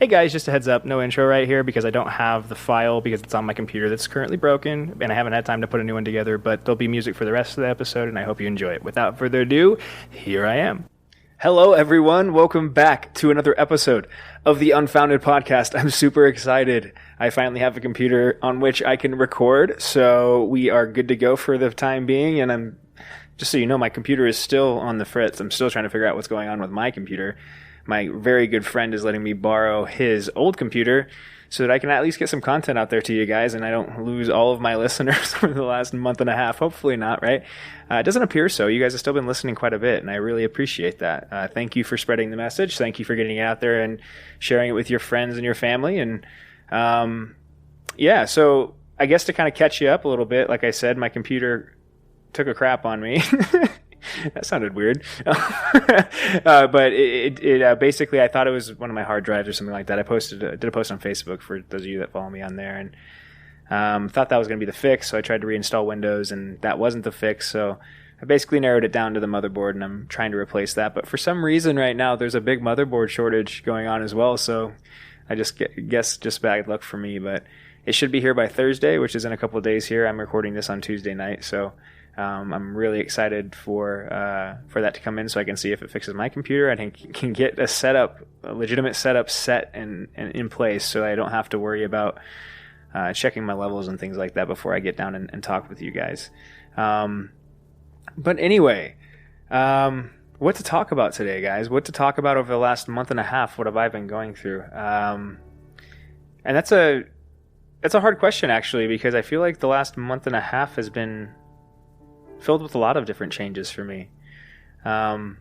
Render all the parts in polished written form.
Hey guys, just a heads up, no intro right here because I don't have the file because it's on my computer that's currently broken and I haven't had time to put a new one together, but there'll be music for the rest of the episode and I hope you enjoy it. Without further ado, here I am. Hello everyone, welcome back to another episode of the Unfounded Podcast. I'm super excited. I finally have a computer on which I can record, so we are good to go for the time being, and I'm just so you know, my computer is still on the fritz. I'm still trying to figure out what's going on with my computer. My very good friend is letting me borrow his old computer so that I can at least get some content out there to you guys and I don't lose all of my listeners for the last month and a half. Hopefully not, right? It doesn't appear so. You guys have still been listening quite a bit, and I really appreciate that. Thank you for spreading the message. Thank you for getting it out there and sharing it with your friends and your family. And so I guess to kind of catch you up a little bit, like I said, my computer took a crap on me. That sounded weird. But it basically, I thought it was one of my hard drives or something like that. I did a post on Facebook for those of you that follow me on there, and thought that was going to be the fix. So I tried to reinstall Windows, and that wasn't the fix. So I basically narrowed it down to the motherboard, and I'm trying to replace that. But for some reason right now, there's a big motherboard shortage going on as well. So I guess just bad luck for me. But it should be here by Thursday, which is in a couple of days here. I'm recording this on Tuesday night, so I'm really excited for that to come in so I can see if it fixes my computer. I can get a legitimate setup set and in place so I don't have to worry about checking my levels and things like that before I get down and talk with you guys. But anyway, what to talk about today, guys? What to talk about over the last month and a half? What have I been going through? And that's a hard question, actually, because I feel like the last month and a half has been filled with a lot of different changes for me. Not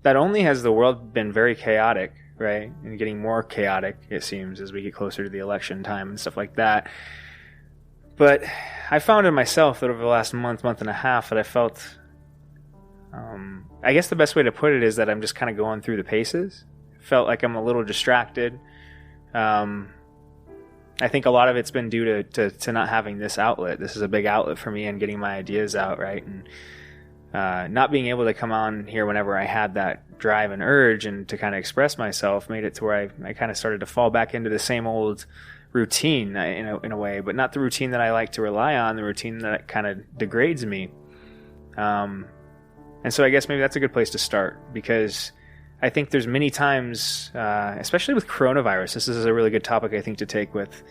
only has the world been very chaotic, right, and getting more chaotic, it seems, as we get closer to the election time and stuff like that, but I found in myself that over the last month and a half that I felt, I guess the best way to put it is that I'm just kind of going through the paces. Felt like I'm a little distracted. I think a lot of it's been due to not having this outlet. This is a big outlet for me and getting my ideas out, right? And not being able to come on here whenever I had that drive and urge and to kind of express myself made it to where I kind of started to fall back into the same old routine in a way, but not the routine that I like to rely on, the routine that kind of degrades me. And so I guess maybe that's a good place to start, because I think there's many times, especially with coronavirus, this is a really good topic I think to take with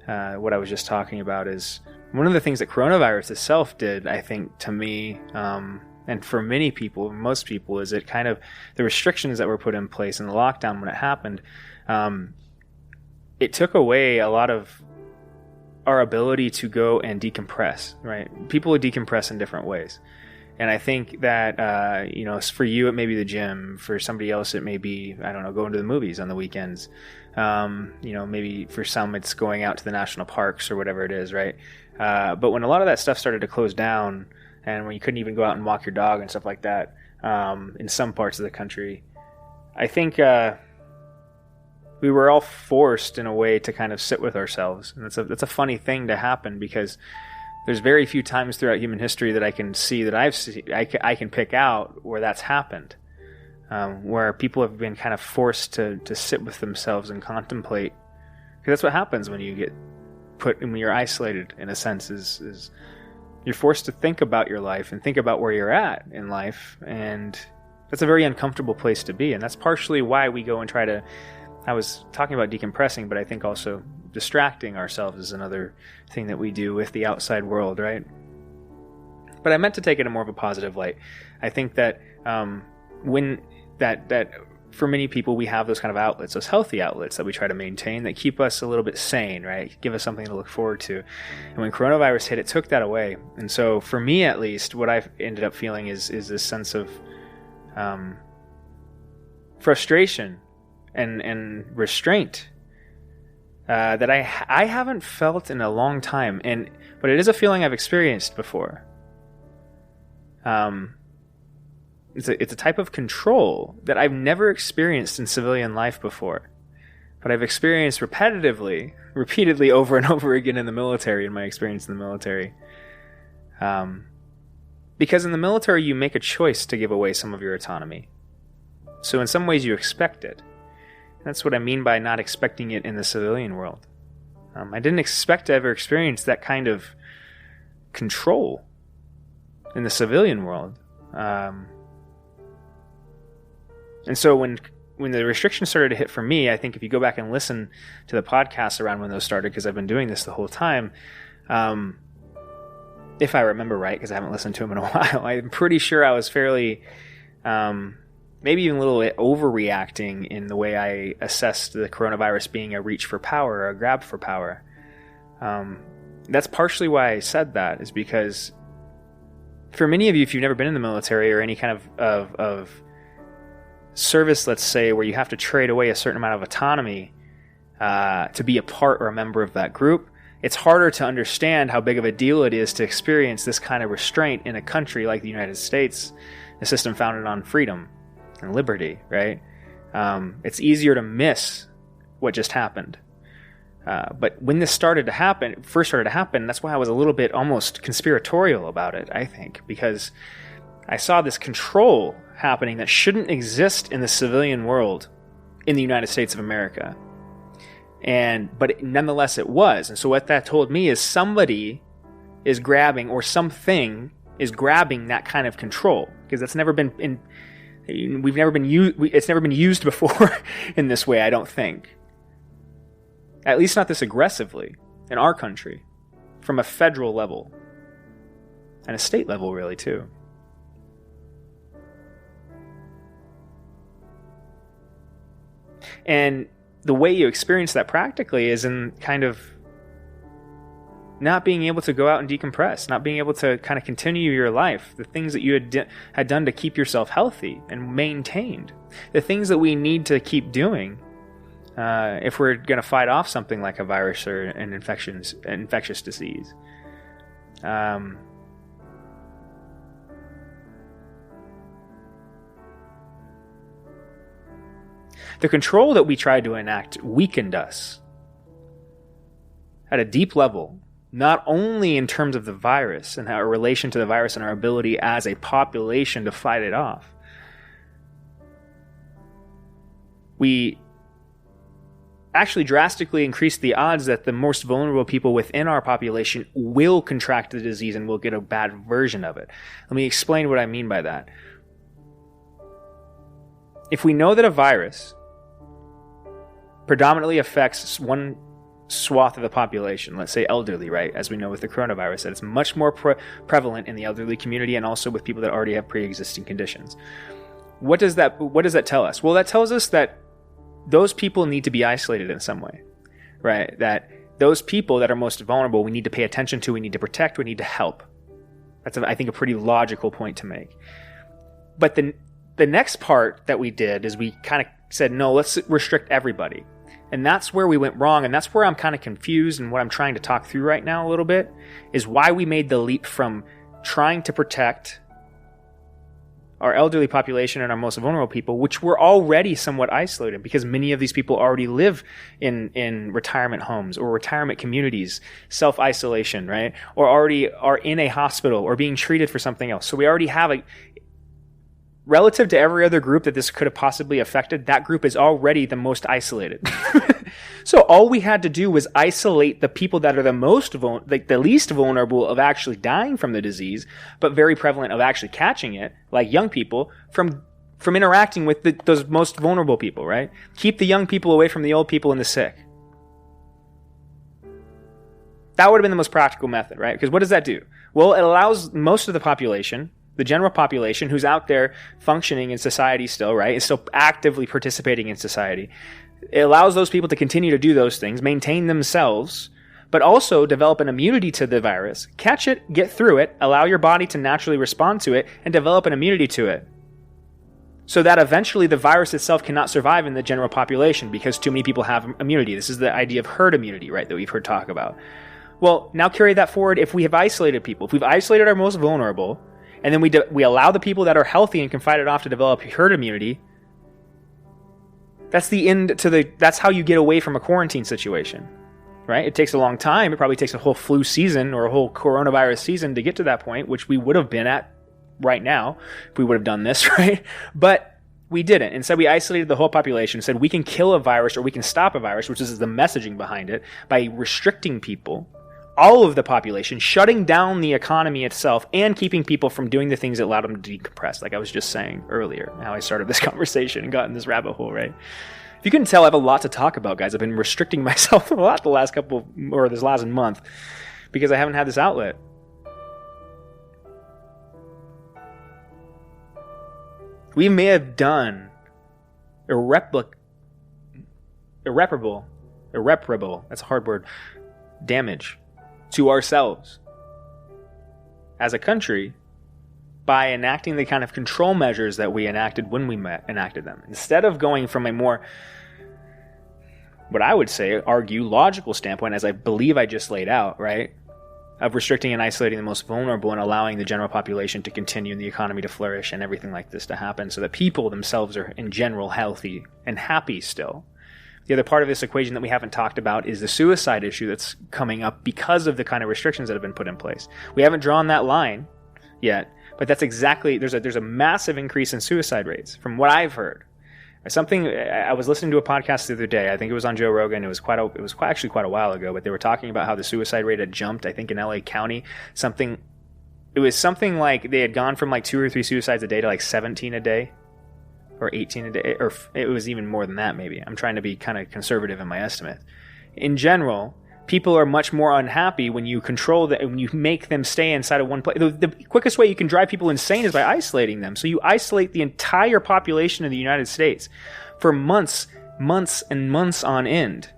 what I was just talking about, is one of the things that coronavirus itself did, I think, to me, and for many people, most people, is it kind of, the restrictions that were put in place and the lockdown when it happened, it took away a lot of our ability to go and decompress, right? People would decompress in different ways. And I think that, for you, it may be the gym. For somebody else, it may be, I don't know, going to the movies on the weekends. Maybe for some, it's going out to the national parks or whatever it is, right? But when a lot of that stuff started to close down, and when you couldn't even go out and walk your dog and stuff like that, in some parts of the country, I think we were all forced in a way to kind of sit with ourselves. And that's a funny thing to happen, because there's very few times throughout human history that I can see that I can pick out where that's happened, where people have been kind of forced to sit with themselves and contemplate. Because that's what happens when you get when you're isolated, in a sense, is you're forced to think about your life and think about where you're at in life, and that's a very uncomfortable place to be. And that's partially why we go and try to, I was talking about decompressing, but I think also distracting ourselves is another thing that we do with the outside world, right? But I meant to take it in more of a positive light. I think that when that for many people, we have those kind of outlets, those healthy outlets that we try to maintain that keep us a little bit sane, right? Give us something to look forward to. And when coronavirus hit, it took that away. And so for me, at least, what I've ended up feeling is this sense of frustration and restraint that I haven't felt in a long time, but it is a feeling I've experienced before. It's a type of control that I've never experienced in civilian life before, but I've experienced repeatedly over and over again in the military, in my experience in the military. Because in the military, you make a choice to give away some of your autonomy. So in some ways, you expect it. That's what I mean by not expecting it in the civilian world. I didn't expect to ever experience that kind of control in the civilian world. And so when the restrictions started to hit for me, I think if you go back and listen to the podcast around when those started, because I've been doing this the whole time, if I remember right, because I haven't listened to them in a while, I'm pretty sure I was fairly, maybe even a little bit overreacting in the way I assessed the coronavirus being a reach for power, or a grab for power. That's partially why I said that, is because for many of you, if you've never been in the military or any kind of service, let's say, where you have to trade away a certain amount of autonomy to be a part or a member of that group, it's harder to understand how big of a deal it is to experience this kind of restraint in a country like the United States, a system founded on freedom and liberty, right? It's easier to miss what just happened. But when this first started to happen, that's why I was a little bit almost conspiratorial about it, I think, because I saw this control happening that shouldn't exist in the civilian world in the United States of America. But nonetheless it was. And so what that told me is somebody is grabbing, or something is grabbing, that kind of control, because it's never been used before in this way, I don't think. At least not this aggressively in our country, from a federal level and a state level, really, too. And the way you experience that practically is in kind of not being able to go out and decompress, not being able to kind of continue your life, the things that you had done to keep yourself healthy and maintained, the things that we need to keep doing if we're going to fight off something like a virus or an infectious disease. The control that we tried to enact weakened us at a deep level, not only in terms of the virus and our relation to the virus and our ability as a population to fight it off. We actually drastically increased the odds that the most vulnerable people within our population will contract the disease and will get a bad version of it. Let me explain what I mean by that. If we know that a virus predominantly affects one swath of the population, let's say elderly, right? As we know with the coronavirus, that it's much more prevalent in the elderly community and also with people that already have pre-existing conditions. What does that tell us? Well, that tells us that those people need to be isolated in some way, right? That those people that are most vulnerable, we need to pay attention to, we need to protect, we need to help. That's, I think, a pretty logical point to make. But the next part that we did is we kind of said, no, let's restrict everybody. And that's where we went wrong, and that's where I'm kind of confused, and what I'm trying to talk through right now a little bit is why we made the leap from trying to protect our elderly population and our most vulnerable people, which were already somewhat isolated because many of these people already live in retirement homes or retirement communities, self-isolation, right? Or already are in a hospital or being treated for something else. So we already have relative to every other group that this could have possibly affected, that group is already the most isolated. So all we had to do was isolate the people that are the least vulnerable of actually dying from the disease, but very prevalent of actually catching it, like young people, from interacting with those most vulnerable people, right? Keep the young people away from the old people and the sick. That would have been the most practical method, right? Because what does that do? Well, it allows most of the population, the general population who's out there functioning in society still, right, is still actively participating in society. It allows those people to continue to do those things, maintain themselves, but also develop an immunity to the virus, catch it, get through it, allow your body to naturally respond to it, and develop an immunity to it. So that eventually the virus itself cannot survive in the general population because too many people have immunity. This is the idea of herd immunity, right, that we've heard talk about. Well, now carry that forward if we have isolated people. If we've isolated our most vulnerable, and then we allow the people that are healthy and can fight it off to develop herd immunity, that's the end that's how you get away from a quarantine situation, right? It takes a long time. It probably takes a whole flu season or a whole coronavirus season to get to that point, which we would have been at right now if we would have done this, right? But We didn't. Instead, we isolated the whole population, said we can kill a virus or we can stop a virus, which is the messaging behind it, by restricting people, all of the population, shutting down the economy itself, and keeping people from doing the things that allowed them to decompress, like I was just saying earlier, how I started this conversation and got in this rabbit hole, right? If you couldn't tell, I have a lot to talk about, guys. I've been restricting myself a lot this last month, because I haven't had this outlet. We may have done irreparable, that's a hard word, damage to ourselves as a country by enacting the kind of control measures that we enacted when we enacted them. Instead of going from a more, what I would say, argue, logical standpoint, as I believe I just laid out, right? Of restricting and isolating the most vulnerable and allowing the general population to continue and the economy to flourish and everything like this to happen so that people themselves are in general healthy and happy still. The other part of this equation that we haven't talked about is the suicide issue that's coming up because of the kind of restrictions that have been put in place. We haven't drawn that line yet, but that's exactly, there's a massive increase in suicide rates from what I've heard. Something, I was listening to a podcast the other day. I think it was on Joe Rogan. It was actually quite a while ago, but they were talking about how the suicide rate had jumped. I think in LA County, it was something like they had gone from like 2 or 3 suicides a day to like 17 a day, or 18 a day, or it was even more than that. Maybe I'm trying to be kind of conservative in my estimate. In general, people are much more unhappy when you control that, when you make them stay inside of one place. The quickest way you can drive people insane is by isolating them. So you isolate the entire population of the United States for months and months on end.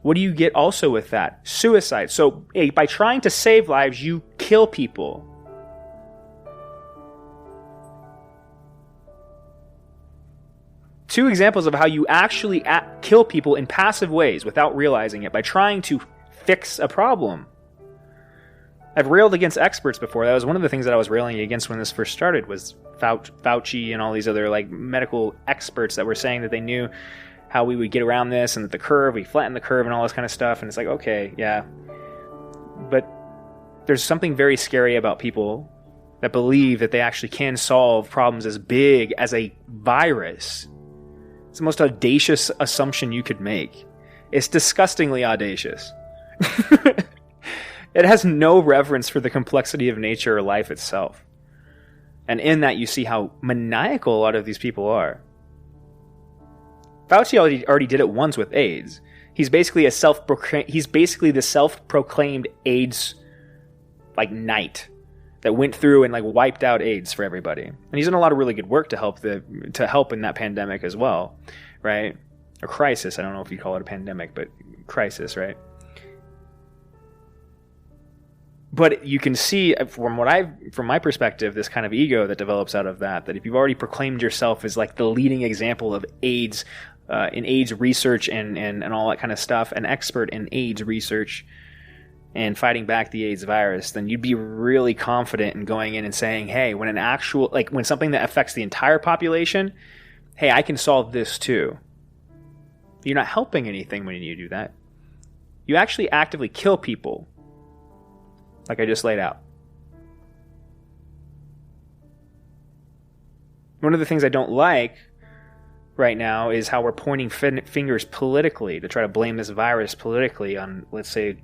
What do you get also with that? Suicide. So by trying to save lives, you kill people. Two examples of how you actually kill people in passive ways without realizing it by trying to fix a problem. I've railed against experts before. That was one of the things that I was railing against when this first started, was Fauci and all these other like medical experts that were saying that they knew how we would get around this and that we flatten the curve and all this kind of stuff. And it's like, okay, yeah. But there's something very scary about people that believe that they actually can solve problems as big as a virus. It's the most audacious assumption you could make. It's disgustingly audacious. It has no reverence for the complexity of nature or life itself. And in that, you see how maniacal a lot of these people are. Fauci already did it once with AIDS. He's basically the self-proclaimed AIDS like knight that went through and like wiped out AIDS for everybody. And he's done a lot of really good work to help in that pandemic as well, right? Or crisis. I don't know if you call it a pandemic, but crisis, right? But you can see from my perspective, this kind of ego that develops out of that if you've already proclaimed yourself as like the leading example of AIDS, in AIDS research and all that kind of stuff, an expert in AIDS research and fighting back the AIDS virus, then you'd be really confident in going in and saying, hey, when when something that affects the entire population, hey, I can solve this too. You're not helping anything when you do that. You actually actively kill people, like I just laid out. One of the things I don't like right now is how we're pointing fingers politically to try to blame this virus politically on, let's say,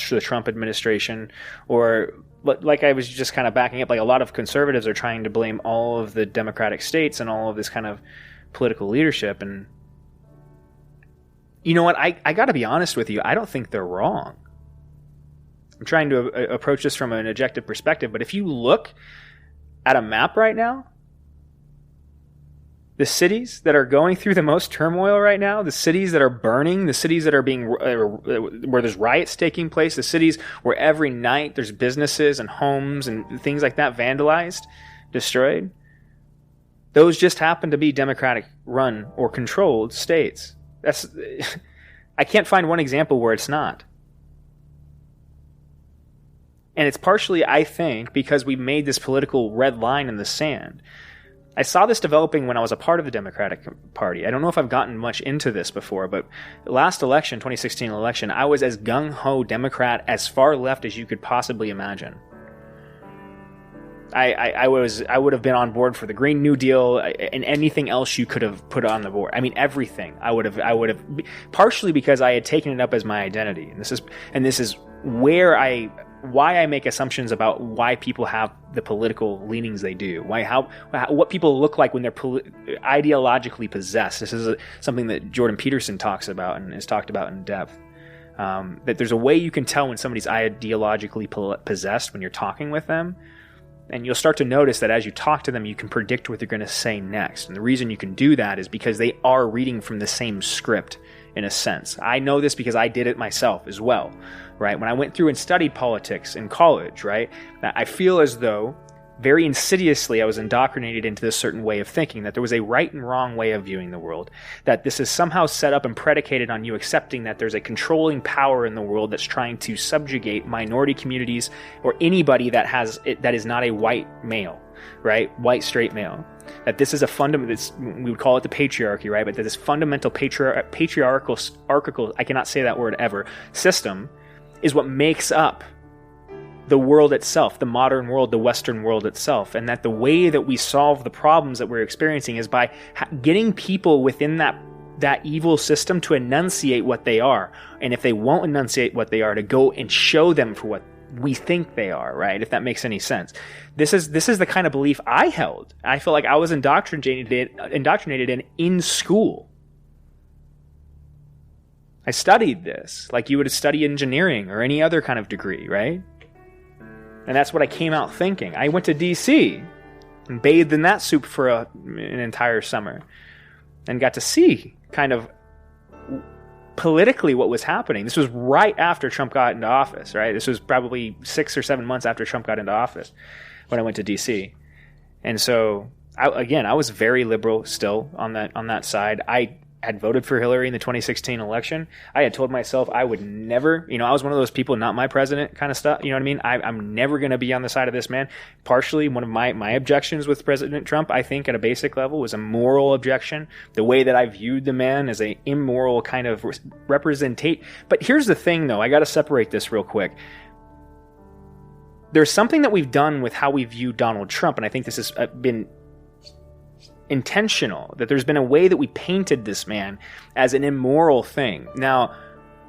the Trump administration, or like I was just kind of backing up, like a lot of conservatives are trying to blame all of the Democratic states and all of this kind of political leadership. And you know what? I got to be honest with you. I don't think they're wrong. I'm trying to approach this from an objective perspective, but if you look at a map right now, the cities that are going through the most turmoil right now, the cities that are burning, the cities that are where there's riots taking place, the cities where every night there's businesses and homes and things like that vandalized, destroyed, those just happen to be Democratic run or controlled states. I can't find one example where it's not. And it's partially, I think, because we made this political red line in the sand. I saw this developing when I was a part of the Democratic Party. I don't know if I've gotten much into this before, but the last election, 2016 election, I was as gung-ho Democrat, as far left as you could possibly imagine. I would have been on board for the Green New Deal and anything else you could have put on the board. I mean, everything. I would have partially because I had taken it up as my identity, and this is why I make assumptions about why people have the political leanings they do, what people look like when they're ideologically possessed. This is something that Jordan Peterson talks about and has talked about in depth. That there's a way you can tell when somebody's ideologically possessed when you're talking with them. And you'll start to notice that as you talk to them, you can predict what they're going to say next. And the reason you can do that is because they are reading from the same script, in a sense. I know this because I did it myself as well, right? When I went through and studied politics in college, right, I feel as though very insidiously I was indoctrinated into this certain way of thinking, that there was a right and wrong way of viewing the world, that this is somehow set up and predicated on you accepting that there's a controlling power in the world that's trying to subjugate minority communities or anybody that is not a white male, right? White straight male. That this is we would call it the patriarchy, right? But that this fundamental patriarchal, I cannot say that word ever, system is what makes up the world itself, the modern world, the Western world itself, and that the way that we solve the problems that we're experiencing is by getting people within that evil system to enunciate what they are, and if they won't enunciate what they are, to go and show them for what we think they are, right? If that makes any sense. This is the kind of belief I held. I feel like I was indoctrinated in school. I studied this like you would study engineering or any other kind of degree, right? And that's what I came out thinking. I went to D.C. and bathed in that soup for an entire summer and got to see kind of politically what was happening. This was right after Trump got into office, right? This was probably 6 or 7 months after Trump got into office when I went to D.C. And so, I was very liberal still on that side. I had voted for Hillary in the 2016 election. I had told myself I would never, I was one of those people, not my president kind of stuff. You know what I mean? I'm never going to be on the side of this man. Partially, one of my objections with President Trump, I think at a basic level, was a moral objection. The way that I viewed the man as an immoral kind of representate. But here's the thing, though. I got to separate this real quick. There's something that we've done with how we view Donald Trump, and I think this has been intentional, that there's been a way that we painted this man as an immoral thing. Now,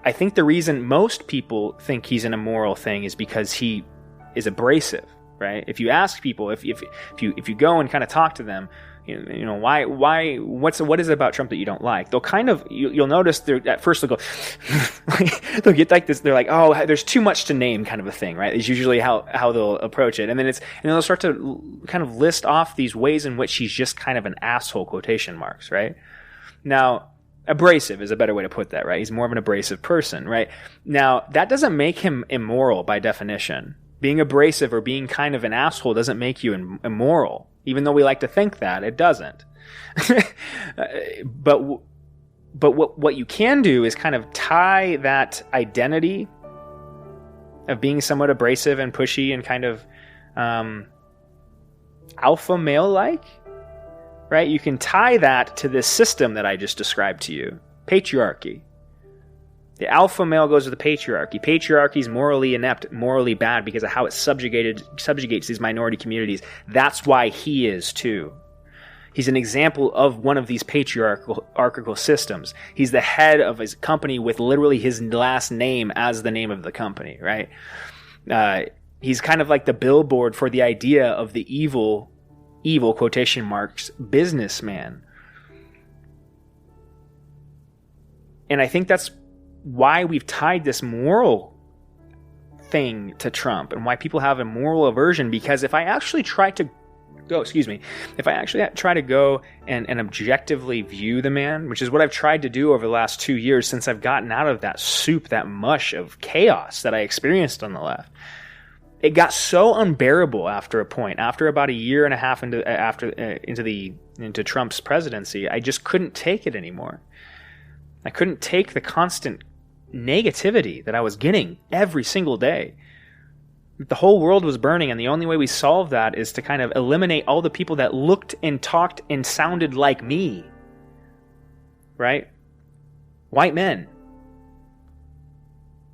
I think the reason most people think he's an immoral thing is because he is abrasive, right? If you ask people, if you go and kind of talk to them, why what is it about Trump that you don't like? They'll kind of, you'll notice at first they'll go, they'll get like this, they're like, oh, there's too much to name kind of a thing, right? It's usually how they'll approach it. And then they'll start to kind of list off these ways in which he's just kind of an asshole, quotation marks, right? Now, abrasive is a better way to put that, right? He's more of an abrasive person, right? Now, that doesn't make him immoral by definition. Being abrasive or being kind of an asshole doesn't make you immoral. Even though we like to think that, it doesn't. But what you can do is kind of tie that identity of being somewhat abrasive and pushy and kind of alpha male-like, right? You can tie that to this system that I just described to you, patriarchy. The alpha male goes with the patriarchy. Patriarchy is morally inept, morally bad because of how it subjugates these minority communities. That's why he is too. He's an example of one of these patriarchal systems. He's the head of his company with literally his last name as the name of the company, right? He's kind of like the billboard for the idea of the evil quotation marks businessman. And I think that's why we've tied this moral thing to Trump and why people have a moral aversion, because if I actually try to go and objectively view the man, which is what I've tried to do over the last 2 years since I've gotten out of that soup, that mush of chaos that I experienced on the left, it got so unbearable after a point, after about a year and a half into Trump's presidency. I just couldn't take it anymore. I couldn't take the constant negativity that I was getting every single day. The whole world was burning, and the only way we solved that is to kind of eliminate all the people that looked and talked and sounded like me. Right? White men.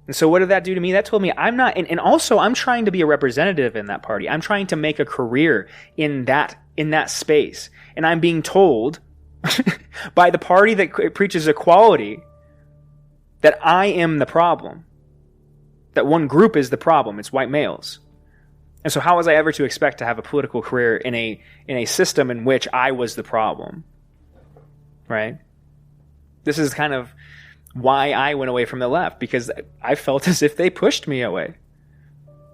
And so what did that do to me? That told me I'm not, and also I'm trying to be a representative in that party. I'm trying to make a career in that space. And I'm being told by the party that preaches equality that I am the problem. That one group is the problem. It's white males. And so how was I ever to expect to have a political career in a system in which I was the problem? Right? This is kind of why I went away from the left, because I felt as if they pushed me away.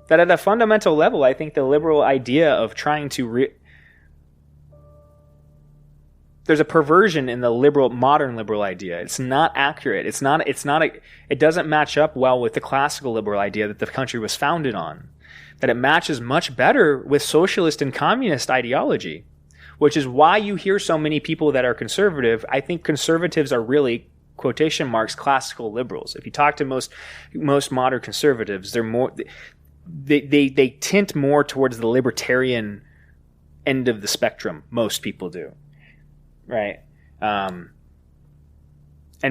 That at a fundamental level, I think the liberal idea of trying to there's a perversion in the modern liberal idea. It's not accurate. It doesn't match up well with the classical liberal idea that the country was founded on. That it matches much better with socialist and communist ideology, which is why you hear so many people that are conservative. I think conservatives are really, quotation marks, classical liberals. If you talk to most modern conservatives, they're more, they tint more towards the libertarian end of the spectrum. Most people do, right? And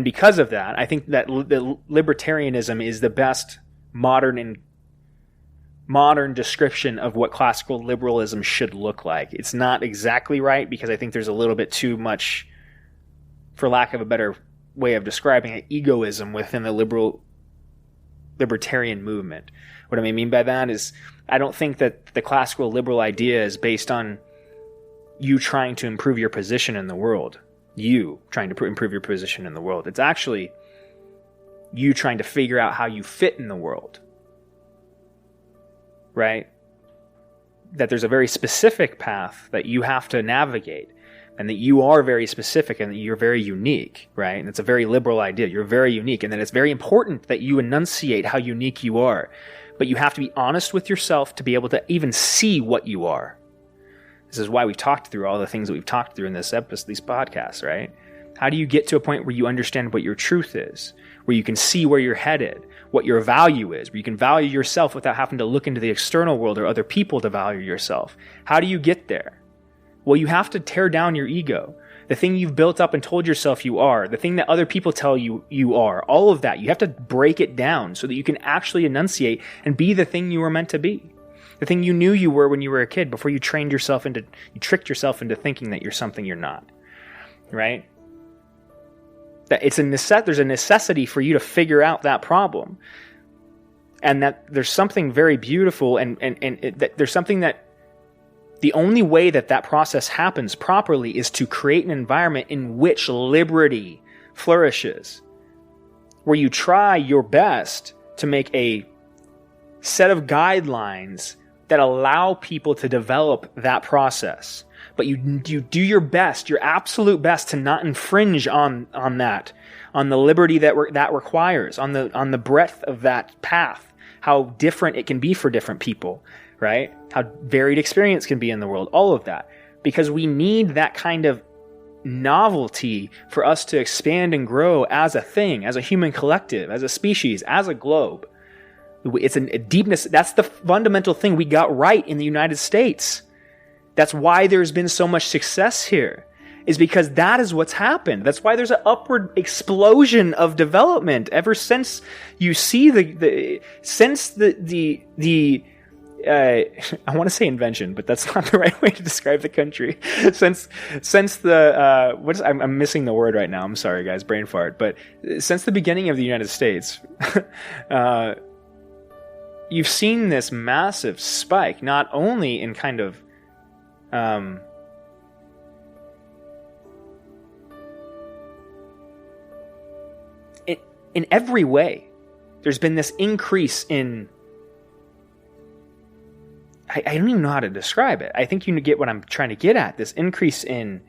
because of that, I think that the libertarianism is the best modern description of what classical liberalism should look like. It's not exactly right, because I think there's a little bit too much, for lack of a better way of describing it, egoism within the libertarian movement. What I mean by that is, I don't think that the classical liberal idea is based on you trying to improve your position in the world. You trying to improve your position in the world. It's actually you trying to figure out how you fit in the world. Right? That there's a very specific path that you have to navigate, and that you are very specific and that you're very unique, right? And it's a very liberal idea. You're very unique, and that it's very important that you enunciate how unique you are. But you have to be honest with yourself to be able to even see what you are. This is why we've talked through all the things that we've talked through in this episode, these podcasts, right? How do you get to a point where you understand what your truth is, where you can see where you're headed, what your value is, where you can value yourself without having to look into the external world or other people to value yourself? How do you get there? Well, you have to tear down your ego. The thing you've built up and told yourself you are, the thing that other people tell you you are, all of that, you have to break it down so that you can actually enunciate and be the thing you were meant to be. The thing you knew you were when you were a kid before you tricked yourself into thinking that you're something you're not. Right? That there's a necessity for you to figure out that problem. And that there's something very beautiful and that there's something that the only way that process happens properly is to create an environment in which liberty flourishes, where you try your best to make a set of guidelines that allow people to develop that process. But you do your best, your absolute best, to not infringe on that, on the liberty that requires, on the breadth of that path, how different it can be for different people, right? How varied experience can be in the world, all of that. Because we need that kind of novelty for us to expand and grow as a thing, as a human collective, as a species, as a globe. It's a deepness. That's the fundamental thing we got right in the United States. That's why there's been so much success here, is because that is what's happened. That's why there's an upward explosion of development ever since you see I want to say invention, but that's not the right way to describe the country. I'm missing the word right now. I'm sorry, guys, brain fart. But since the beginning of the United States, you've seen this massive spike, not only in kind of in every way. There's been this increase in, I don't even know how to describe it. I think you get what I'm trying to get at. This increase in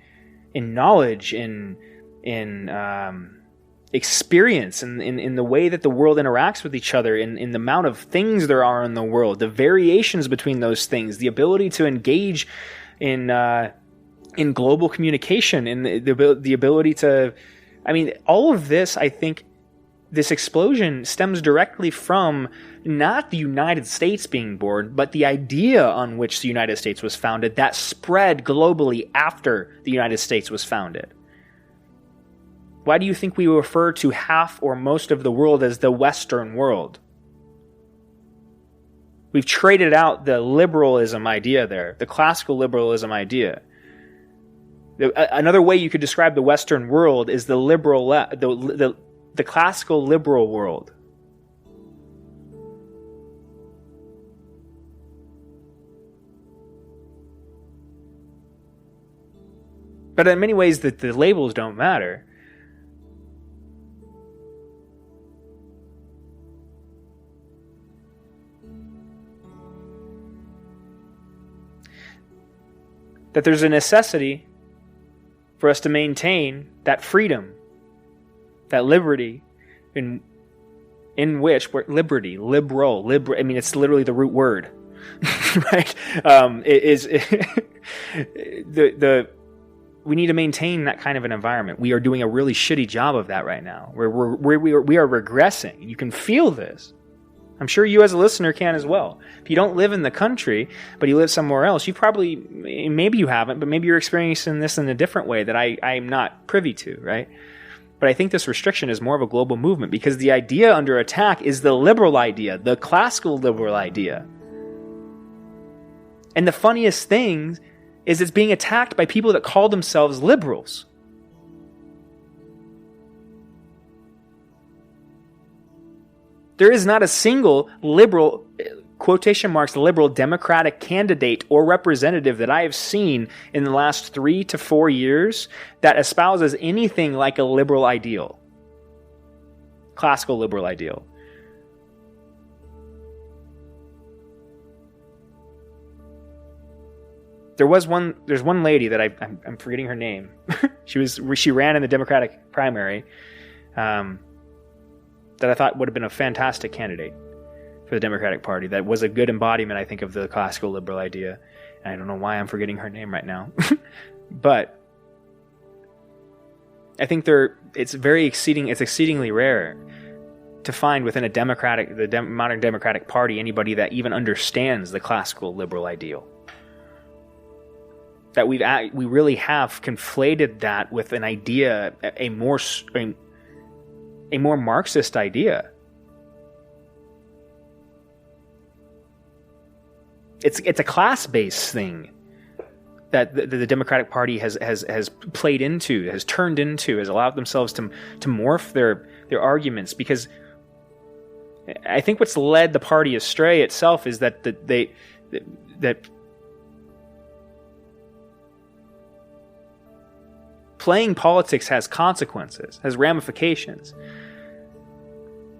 knowledge, in experience, in the way that the world interacts with each other, in the amount of things there are in the world, the variations between those things, the ability to engage in global communication, in the ability to, all of this, I think, this explosion stems directly from not the United States being born, but the idea on which the United States was founded that spread globally after the United States was founded. Why do you think we refer to half or most of the world as the Western world? We've traded out the liberalism idea there, the classical liberalism idea. Another way you could describe the Western world is the liberal, the classical liberal world. But in many ways, the labels don't matter. That there's a necessity for us to maintain that freedom, that liberty, in which we're liberal. I mean, it's literally the root word, right? We need to maintain that kind of an environment. We are doing a really shitty job of that right now. We are regressing. You can feel this. I'm sure you as a listener can as well. If you don't live in the country, but you live somewhere else, maybe you haven't, but maybe you're experiencing this in a different way that I'm not privy to, right? But I think this restriction is more of a global movement because the idea under attack is the liberal idea, the classical liberal idea. And the funniest thing is it's being attacked by people that call themselves liberals. There is not a single liberal, quotation marks, liberal Democratic candidate or representative that I have seen in the last 3 to 4 years that espouses anything like a liberal ideal. Classical liberal ideal. There's one lady that I'm forgetting her name. she ran in the Democratic primary. That I thought would have been a fantastic candidate for the Democratic Party. That was a good embodiment, I think, of the classical liberal idea. And I don't know why I'm forgetting her name right now. But I think it's exceedingly rare to find within the modern Democratic Party anybody that even understands the classical liberal ideal. That we really have conflated that with an idea, a more Marxist idea. It's a class-based thing that the Democratic Party has played into, has turned into, has allowed themselves to morph their arguments. Because I think what's led the party astray itself is that playing politics has consequences, has ramifications.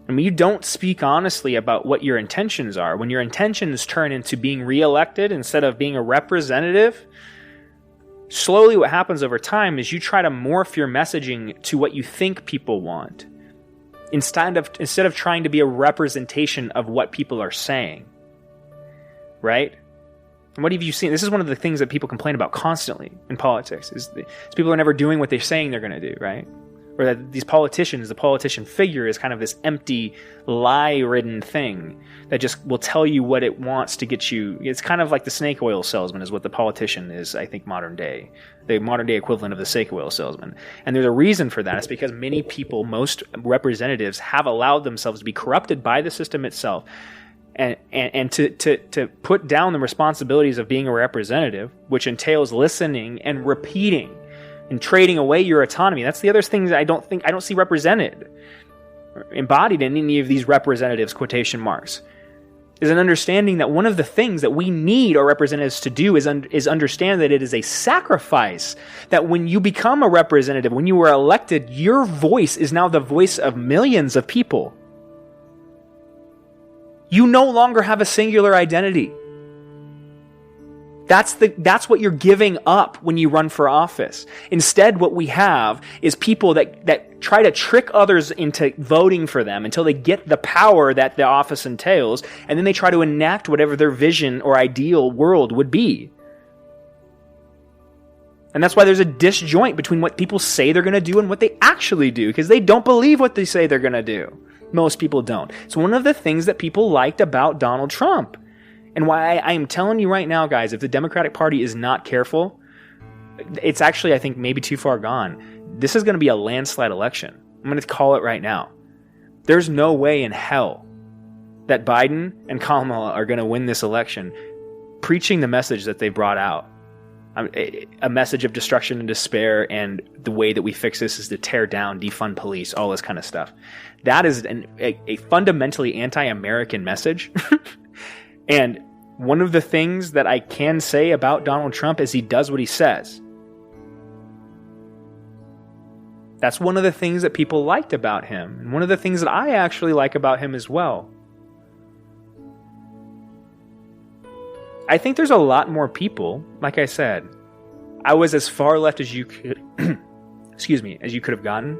And when you don't speak honestly about what your intentions are, when your intentions turn into being reelected instead of being a representative, slowly what happens over time is you try to morph your messaging to what you think people want, instead of trying to be a representation of what people are saying. Right? And what have you seen? This is one of the things that people complain about constantly in politics, is people are never doing what they're saying they're going to do, right? Or that the politician figure is kind of this empty, lie-ridden thing that just will tell you what it wants to get you. It's kind of like the snake oil salesman is what the politician is, I think, modern day. The modern day equivalent of the snake oil salesman. And there's a reason for that. It's because many people, most representatives, have allowed themselves to be corrupted by the system itself. And to put down the responsibilities of being a representative, which entails listening and repeating and trading away your autonomy. That's the other thing that I don't see represented or embodied in any of these representatives, quotation marks, is an understanding that one of the things that we need our representatives to do is understand that it is a sacrifice, that when you become a representative, when you are elected, your voice is now the voice of millions of people. You no longer have a singular identity. That's what you're giving up when you run for office. Instead, what we have is people that try to trick others into voting for them until they get the power that the office entails, and then they try to enact whatever their vision or ideal world would be. And that's why there's a disjoint between what people say they're going to do and what they actually do, because they don't believe what they say they're going to do. Most people don't. It's one of the things that people liked about Donald Trump. And why I am telling you right now, guys, if the Democratic Party is not careful, it's actually, I think, maybe too far gone. this is going to be a landslide election. I'm going to call it right now. There's no way in hell that Biden and Kamala are going to win this election preaching the message that they brought out. A message of destruction and despair, and the way that we fix this is to tear down, defund police, all this kind of stuff. That is a fundamentally anti-American message. And one of the things that I can say about Donald Trump is he does what he says. That's one of the things that people liked about him, and one of the things that I actually like about him as well. I think there's a lot more people, like I said, I was as far left as you could, as you could have gotten.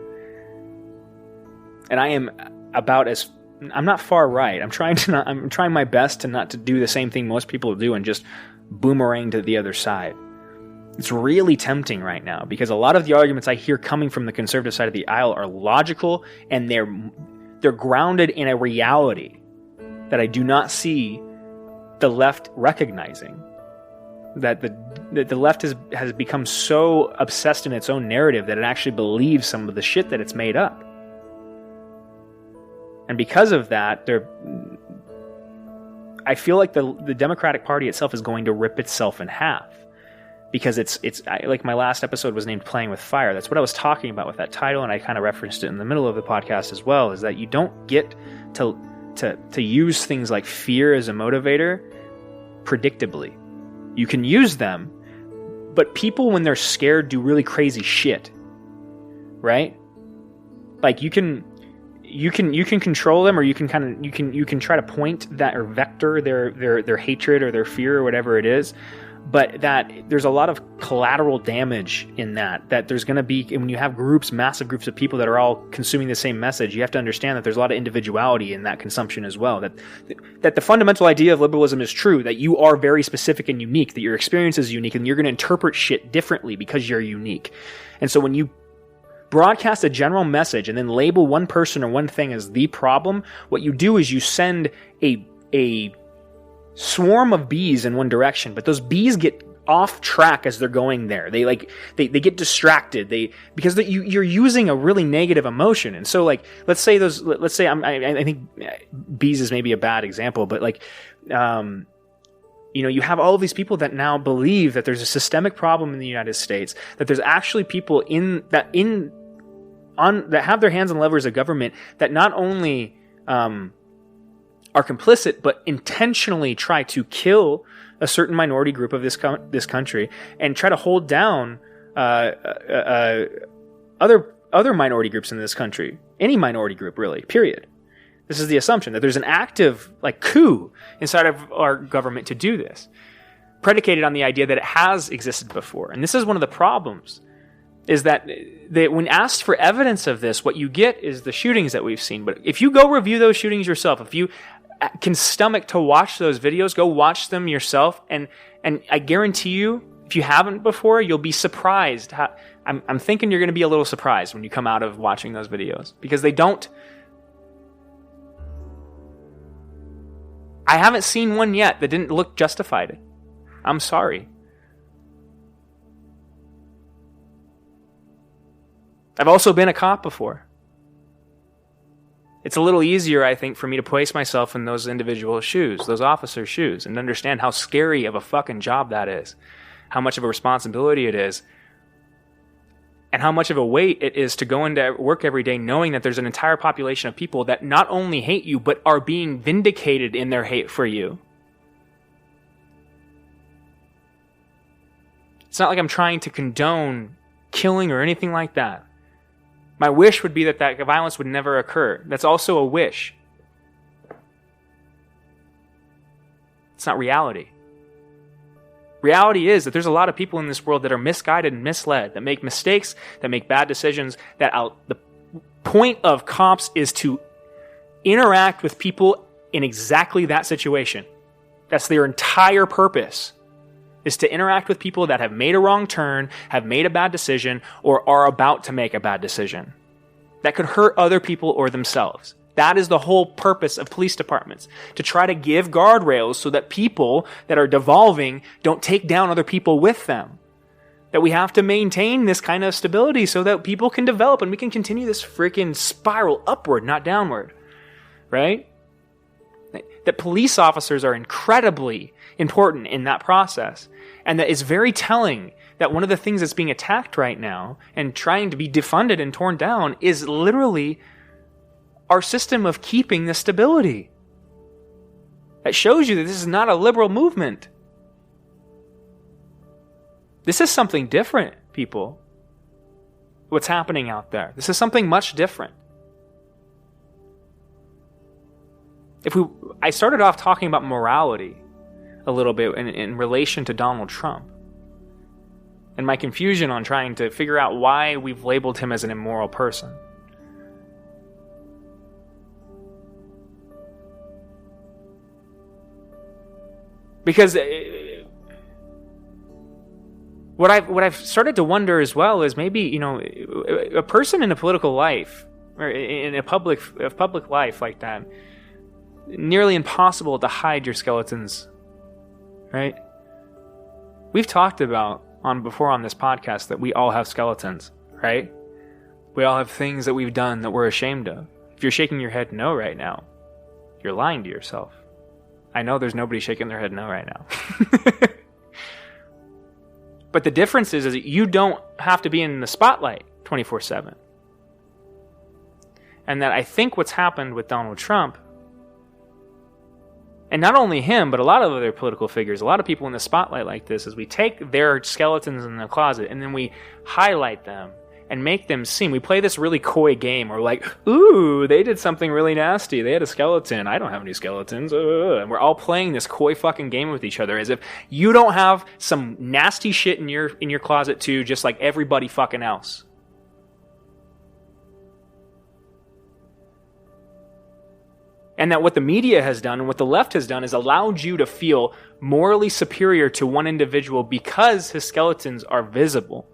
And I am I'm not far right. I'm trying my best to not to do the same thing most people do and just boomerang to the other side. It's really tempting right now because a lot of the arguments I hear coming from the conservative side of the aisle are logical, and they're grounded in a reality that I do not see the left recognizing. That the left has become so obsessed in its own narrative that it actually believes some of the shit that it's made up. And because of that, I feel like the Democratic Party itself is going to rip itself in half. Because it's like my last episode was named Playing with Fire. That's what I was talking about with that title, and I kind of referenced it in the middle of the podcast as well, is that you don't get to use things like fear as a motivator predictably. You can use them, but people, when they're scared, do really crazy shit. Right? Like you can control them, or you can try to point that or vector their hatred or their fear or whatever it is. But that there's a lot of collateral damage in that there's going to be, when you have massive groups of people that are all consuming the same message, you have to understand that there's a lot of individuality in that consumption as well. That the fundamental idea of liberalism is true, that you are very specific and unique, that your experience is unique, and you're going to interpret shit differently because you're unique. And so when you broadcast a general message and then label one person or one thing as the problem, what you do is you send a swarm of bees in one direction, but those bees get off track as they're going there. They get distracted. Because you're using a really negative emotion. And so let's say I think bees is maybe a bad example, but you have all of these people that now believe that there's a systemic problem in the United States, that there's actually people that have their hands on levers of government that not only are complicit, but intentionally try to kill a certain minority group of this country and try to hold down other minority groups in this country. Any minority group, really, period. This is the assumption that there's an active coup inside of our government to do this, predicated on the idea that it has existed before. And this is one of the problems, is that when asked for evidence of this, what you get is the shootings that we've seen. But if you go review those shootings yourself, if you can stomach to watch those videos, go watch them yourself, and I guarantee you, if you haven't before, you'll be surprised. I'm thinking you're going to be a little surprised when you come out of watching those videos, because they don't. I haven't seen one yet that didn't look justified. I'm sorry. I've also been a cop before. It's a little easier, I think, for me to place myself in those individual shoes, those officers' shoes, and understand how scary of a fucking job that is, how much of a responsibility it is, and how much of a weight it is to go into work every day knowing that there's an entire population of people that not only hate you, but are being vindicated in their hate for you. It's not like I'm trying to condone killing or anything like that. My wish would be that violence would never occur. That's also a wish. It's not reality. Reality is that there's a lot of people in this world that are misguided and misled, that make mistakes, that make bad decisions, the point of cops is to interact with people in exactly that situation. That's their entire purpose, is to interact with people that have made a wrong turn, have made a bad decision, or are about to make a bad decision that could hurt other people or themselves. That is the whole purpose of police departments, to try to give guardrails so that people that are devolving don't take down other people with them. That we have to maintain this kind of stability so that people can develop and we can continue this freaking spiral upward, not downward. Right? That police officers are incredibly important in that process. And that is very telling that one of the things that's being attacked right now and trying to be defunded and torn down is literally our system of keeping the stability. That shows you that this is not a liberal movement. This is something different, people. What's happening out there. This is something much different. I started off talking about morality a little bit in relation to Donald Trump. And my confusion on trying to figure out why we've labeled him as an immoral person. Because what I've started to wonder as well is maybe, a person in a political life or in a public life like that, nearly impossible to hide your skeletons, right? We've talked about before on this podcast that we all have skeletons, right? We all have things that we've done that we're ashamed of. If you're shaking your head no right now, you're lying to yourself. I know there's nobody shaking their head no right now. But the difference is that you don't have to be in the spotlight 24/7. And that I think what's happened with Donald Trump, and not only him, but a lot of other political figures, a lot of people in the spotlight like this, is we take their skeletons in the closet and then we highlight them and make them seem. We play this really coy game. We're like, ooh, they did something really nasty. They had a skeleton. I don't have any skeletons. And we're all playing this coy fucking game with each other as if you don't have some nasty shit in your closet too, just like everybody fucking else. And that what the media has done and what the left has done is allowed you to feel morally superior to one individual because his skeletons are visible.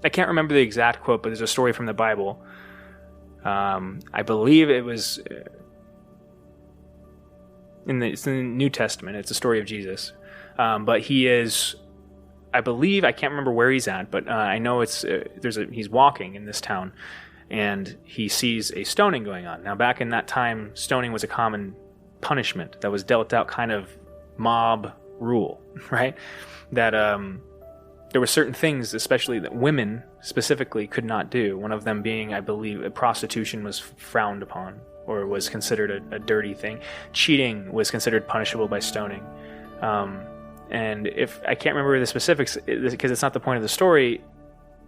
I can't remember the exact quote, but there's a story from the Bible. I believe it was it's in the New Testament. It's a story of Jesus. But he is, I believe, I can't remember where he's at, but I know he's walking in this town, and he sees a stoning going on. Now, back in that time, stoning was a common punishment that was dealt out kind of mob rule, right? That there were certain things, especially that women specifically could not do. One of them being, I believe, prostitution was frowned upon or was considered a dirty thing. Cheating was considered punishable by stoning. And if I can't remember the specifics because it's not the point of the story,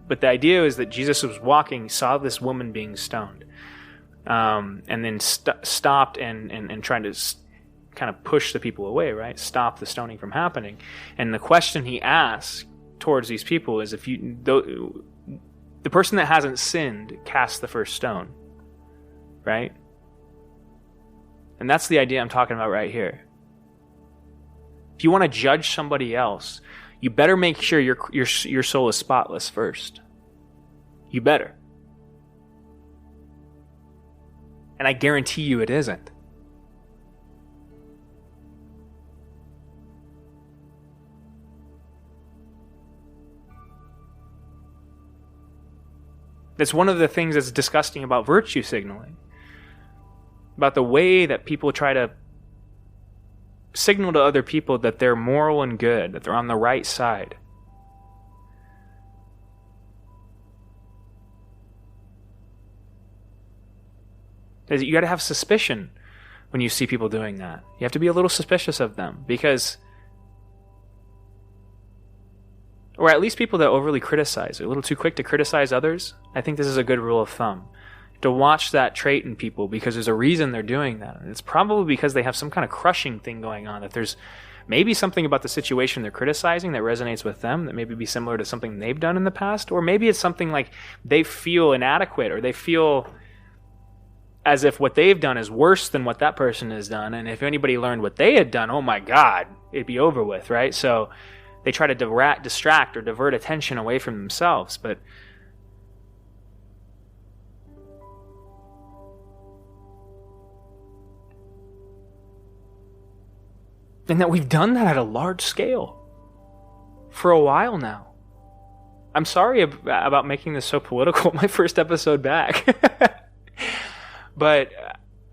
but the idea is that Jesus was walking, saw this woman being stoned, and then stopped and tried to kind of push the people away, right? Stop the stoning from happening. And the question he asked towards these people is, the person that hasn't sinned cast the first stone, right? And that's the idea I'm talking about right here. If you want to judge somebody else, you better make sure your soul is spotless first. You better. And I guarantee you it isn't. That's one of the things that's disgusting about virtue signaling. About the way that people try to signal to other people that they're moral and good, that they're on the right side. You got to have suspicion when you see people doing that. You have to be a little suspicious of them because, or at least people that overly criticize, are a little too quick to criticize others. I think this is a good rule of thumb. To watch that trait in people because there's a reason they're doing that. And it's probably because they have some kind of crushing thing going on, that there's maybe something about the situation they're criticizing that resonates with them, that maybe be similar to something they've done in the past, or maybe it's something like they feel inadequate or they feel as if what they've done is worse than what that person has done, and if anybody learned what they had done, oh my God, it'd be over with, right? So they try to distract or divert attention away from themselves, but And that we've done that at a large scale for a while now. I'm sorry about making this so political, my first episode back. But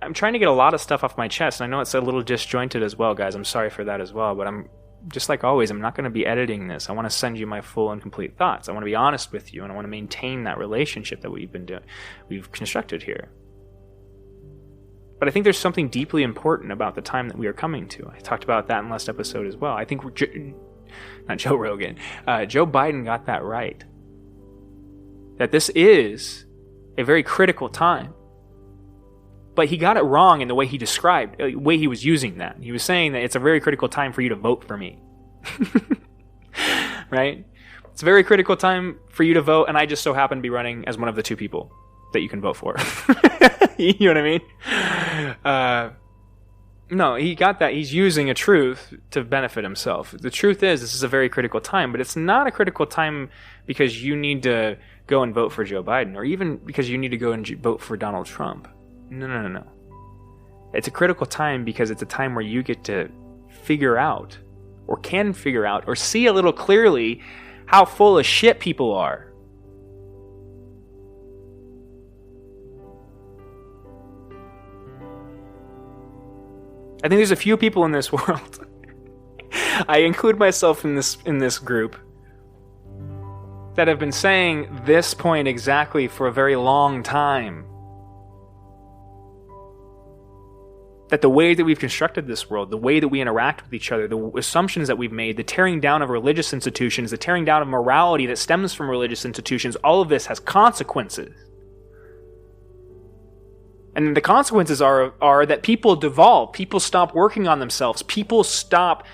I'm trying to get a lot of stuff off my chest. And I know it's a little disjointed as well, guys. I'm sorry for that as well. But I'm, just like always, I'm not going to be editing this. I want to send you my full and complete thoughts. I want to be honest with you, and I want to maintain that relationship that we've constructed here. But I think there's something deeply important about the time that we are coming to. I talked about that in last episode as well. I think not Joe Rogan, Joe Biden got that right. That this is a very critical time. But he got it wrong in the way he described, the way he was using that. He was saying that it's a very critical time for you to vote for me. Right? It's a very critical time for you to vote, and I just so happen to be running as one of the two people that you can vote for. You know what I mean? No, he got that. He's using a truth to benefit himself. The truth is, this is a very critical time, but it's not a critical time because you need to go and vote for Joe Biden, or even because you need to go and vote for Donald Trump. No. It's a critical time because it's a time where you get to figure out, or can figure out, or see a little clearly how full of shit people are. I think there's a few people in this world. I include myself in this group that have been saying this point exactly for a very long time. That the way that we've constructed this world, the way that we interact with each other, the assumptions that we've made, the tearing down of religious institutions, the tearing down of morality that stems from religious institutions, all of this has consequences. And the consequences are that people devolve, people stop working on themselves, people stop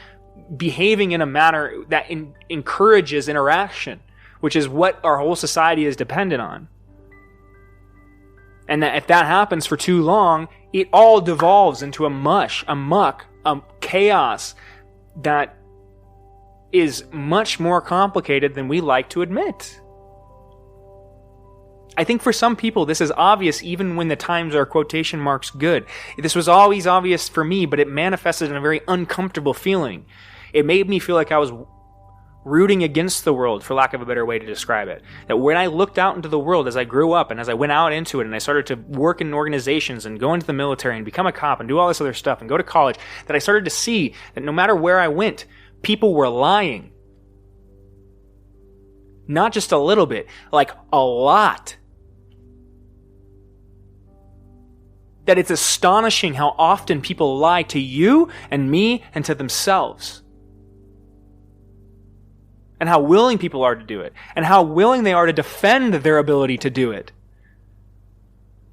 behaving in a manner that encourages interaction, which is what our whole society is dependent on. And that if that happens for too long, it all devolves into a muck, a chaos that is much more complicated than we like to admit. I think for some people this is obvious even when the times are quotation marks good. This was always obvious for me, but it manifested in a very uncomfortable feeling. It made me feel like I was rooting against the world, for lack of a better way to describe it. That when I looked out into the world as I grew up and as I went out into it and I started to work in organizations and go into the military and become a cop and do all this other stuff and go to college, that I started to see that no matter where I went, people were lying. Not just a little bit, like a lot. That it's astonishing how often people lie to you and me and to themselves. And how willing people are to do it. And how willing they are to defend their ability to do it.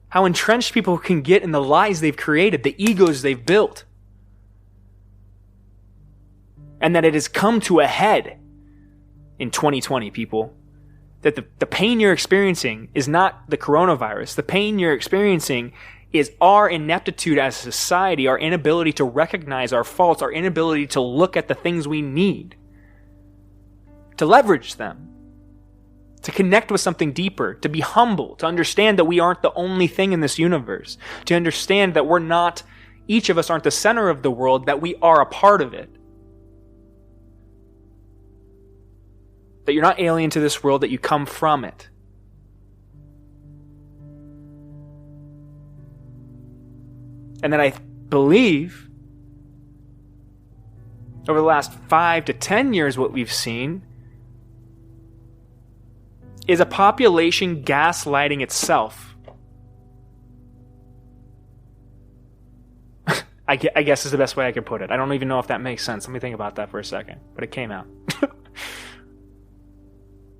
How entrenched people can get in the lies they've created, the egos they've built. And that it has come to a head in 2020, people. That the pain you're experiencing is not the coronavirus. The pain you're experiencing is our ineptitude as a society, our inability to recognize our faults, our inability to look at the things we need, to leverage them, to connect with something deeper, to be humble, to understand that we aren't the only thing in this universe, to understand that we're not, each of us aren't the center of the world, that we are a part of it. That you're not alien to this world, that you come from it. And that I believe over the last 5 to 10 years what we've seen is a population gaslighting itself. I guess is the best way I could put it. I don't even know if that makes sense. Let me think about that for a second. But it came out.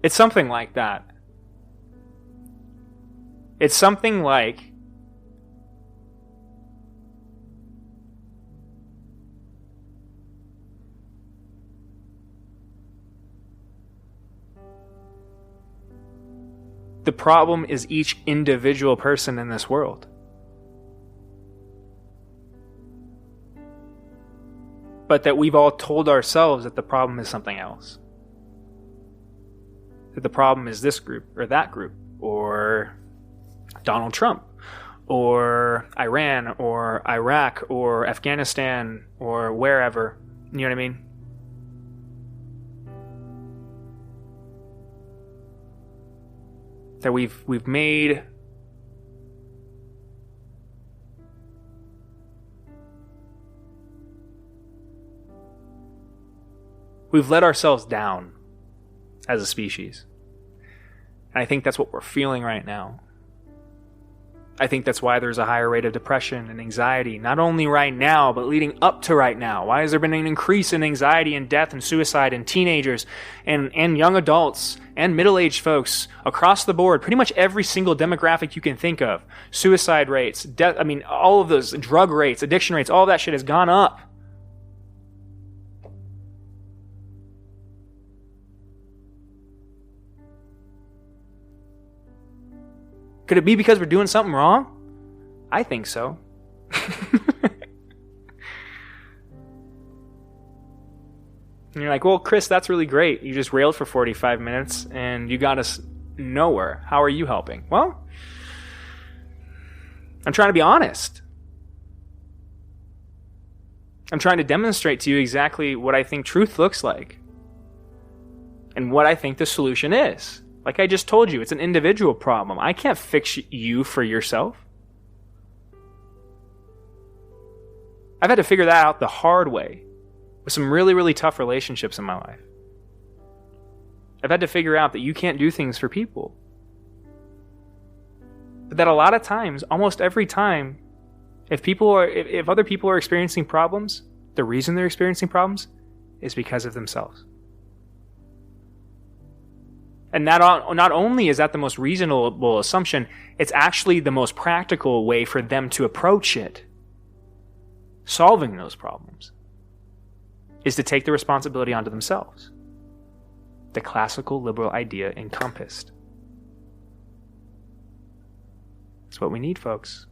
It's something like that. It's something like the problem is each individual person in this world. But that we've all told ourselves that the problem is something else. That the problem is this group or that group or Donald Trump or Iran or Iraq or Afghanistan or wherever, You know what I mean? That we've made we've let ourselves down as a species. And I think that's what we're feeling right now. I think that's why there's a higher rate of depression and anxiety, not only right now, but leading up to right now. Why has there been an increase in anxiety and death and suicide in teenagers and young adults and middle-aged folks across the board? Pretty much every single demographic you can think of. Suicide rates, death, all of those, drug rates, addiction rates, all that shit has gone up. Could it be because we're doing something wrong? I think so. And you're like, well, Chris, that's really great. You just railed for 45 minutes and you got us nowhere. How are you helping? Well, I'm trying to be honest. I'm trying to demonstrate to you exactly what I think truth looks like and what I think the solution is. Like I just told you, it's an individual problem. I can't fix you for yourself. I've had to figure that out the hard way with some really, really tough relationships in my life. I've had to figure out that you can't do things for people. But that a lot of times, almost every time, if other people are experiencing problems, the reason they're experiencing problems is because of themselves. And not only is that the most reasonable assumption, it's actually the most practical way for them to approach it. Solving those problems is to take the responsibility onto themselves. The classical liberal idea encompassed. That's what we need, folks.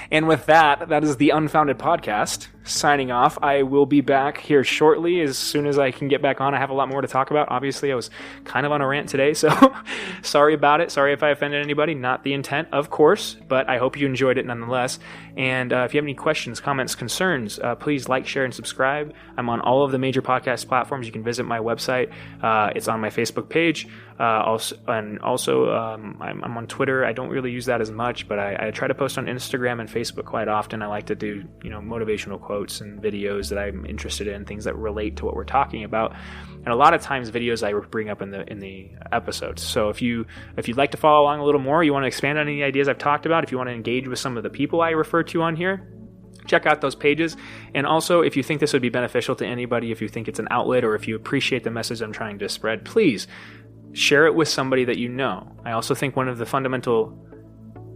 And with that is the Unfounded Podcast. Signing off. I will be back here shortly as soon as I can get back on. I have a lot more to talk about. Obviously, I was kind of on a rant today, so sorry about it. Sorry if I offended anybody. Not the intent, of course, but I hope you enjoyed it nonetheless. And if you have any questions, comments, concerns, please like, share, and subscribe. I'm on all of the major podcast platforms. You can visit my website. It's on my Facebook page. I'm on Twitter. I don't really use that as much, but I try to post on Instagram and Facebook quite often. I like to do, motivational quotes and videos that I'm interested in, things that relate to what we're talking about, and a lot of times videos I bring up in the episodes. So if you'd like to follow along a little more, you want to expand on any ideas I've talked about, if you want to engage with some of the people I refer to on here, check out those pages. And also, if you think this would be beneficial to anybody, if you think it's an outlet, or if you appreciate the message I'm trying to spread, please share it with somebody that you know. I also think one of the fundamental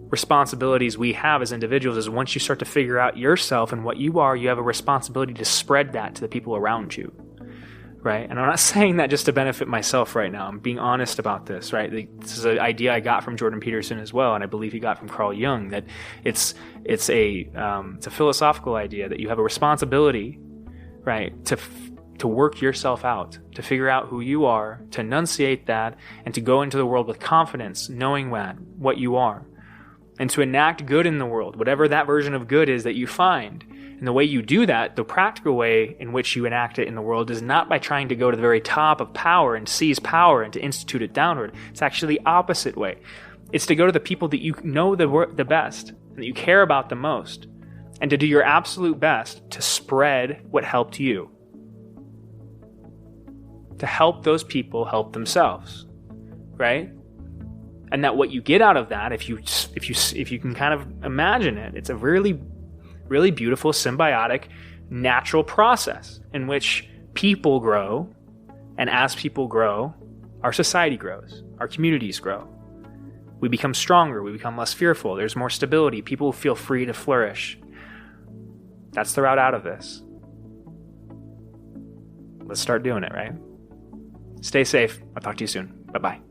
responsibilities we have as individuals is once you start to figure out yourself and what you are, you have a responsibility to spread that to the people around you, right? And I'm not saying that just to benefit myself right now. I'm being honest about this, right? This is an idea I got from Jordan Peterson as well, and I believe he got from Carl Jung, that it's a philosophical idea that you have a responsibility, right, to work yourself out, to figure out who you are, to enunciate that, and to go into the world with confidence, knowing what you are. And to enact good in the world, whatever that version of good is that you find. And the way you do that, the practical way in which you enact it in the world, is not by trying to go to the very top of power and seize power and to institute it downward. It's actually the opposite way. It's to go to the people that you know the best and that you care about the most, and to do your absolute best to spread what helped you. To help those people help themselves, right? And that what you get out of that, if you can kind of imagine it, it's a really, really beautiful, symbiotic, natural process in which people grow, and as people grow, our society grows, our communities grow. We become stronger, we become less fearful, there's more stability, people feel free to flourish. That's the route out of this. Let's start doing it, right? Stay safe. I'll talk to you soon. Bye-bye.